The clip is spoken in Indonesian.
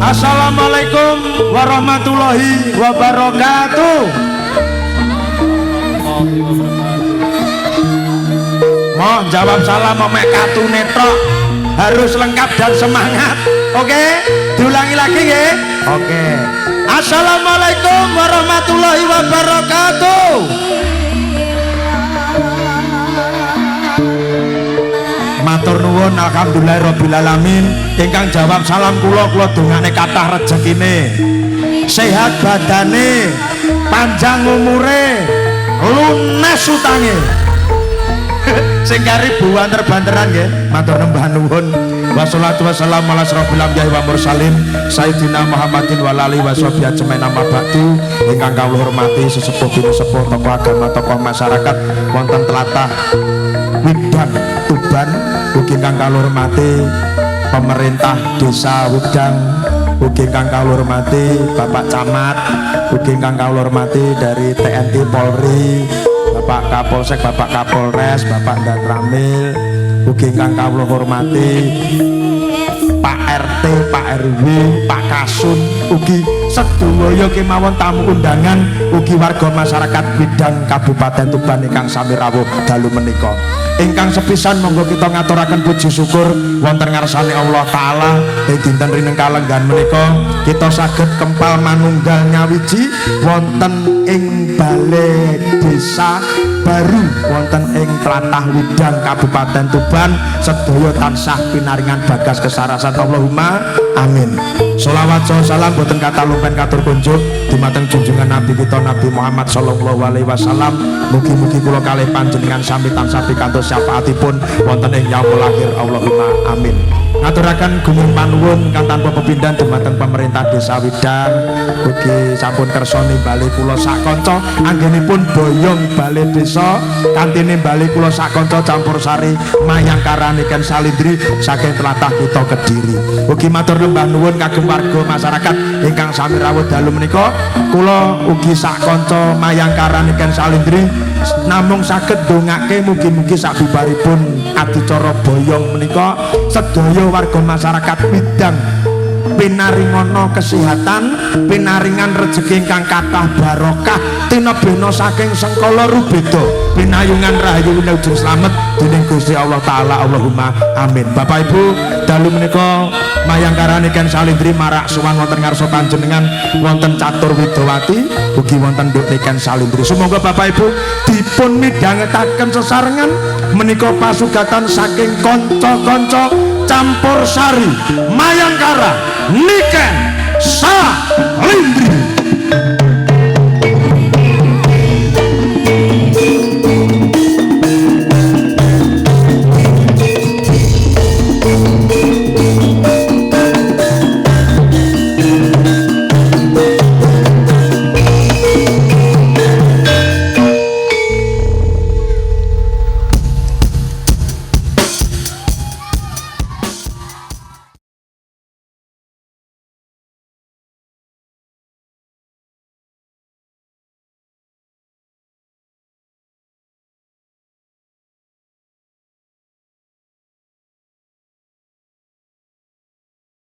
Assalamualaikum warahmatullahi wabarakatuh. Mau jawab salam mau mek katune tok, harus lengkap dan semangat. Oke, diulangi lagi ya. Oke. Assalamualaikum warahmatullahi wabarakatuh. Matur nuwun alhamdulillahirabbil alamin. Ingkang jawab salam kula dongane kathah rezekine, sehat badane, panjang umure, lunas utange. Sing kari buanter-banteran nggih. Matur nembah nuwun. Wassalatu wassalamu ala asrofil anbiya'i wa mursalin Sayyidina Muhammadin wa alihi washabihi ajmain amma ba'du. Ingkang kawula hormati sesepuh binusepuh tokoh agama tokoh masyarakat wonten tlatah Widang Tuban, ugi ingkang kawula hormati pemerintah desa Widang, ugi ingkang kawula hormati Bapak Camat, ugi ingkang kawula hormati dari TNI Polri, Bapak Kapolsek, Bapak Kapolres, Bapak Dan Ramil, ugi ingkang kawula hormati Pak RT, Pak RW, Pak Kasun, ugi sedaya kemawon tamu undangan, ugi warga masyarakat Widang Kabupaten Tuban ingkang sami rawuh dalu menika. Ingkang sepisan monggo kita ngaturaken puji syukur wonten ngarsane Allah taala ing dinten rineng kalenggan menika kita saged kempal manunggal nyawiji wonten ing Balai Desa Baru wonten ing tlatah Widang Kabupaten Tuban. Sedaya tansah pinaringan bagas kesarasan Allahumma amin. Sholawat salam boten kata lumpen katur kunjuk dumateng junjungan Nabi kita Nabi Muhammad sallallahu alaihi wasallam. Mugi-mugi kula kalih panjenengan sami tansah pikantos syafaatipun wonten ing yaumul akhir Allahumma amin. Ngaturaken gunging panuwun kang tanpa pepindhan dumateng pemerintah Desa Widang, ugi sampun kersa nimbali kula sak kanca anggenipun boyong balai desa kantine bali kula sak kanca campur sari mayangkara niken salindri saking tlatah kita Kediri. Ugi matur nembah nuwun kagem warga masyarakat ingkang sami rawuh dalu menika. Kula ugi sak kanca mayangkara niken salindri namung saged ndongake mugi-mugi sabibaripun adicara boyong menika sedaya warga masyarakat Widang pinaringono kesehatan, pinaringan rezeki ingkang kathah barokah, tinebena saking sengkala rubeda, pinayungan rahayu winujung slamet dening Gusti Allah taala Allahumma amin. Bapak Ibu dalu menika mayangkara niken salindri marak sowan wonten ngarsa panjenengan wonten Catur Widowati ugi wonten nduk niken salindri. Sumangga Bapak Ibu dipun midhangetaken sesarengan menika pasugatan saking kanca-kanca campur sari mayangkara niken salindri.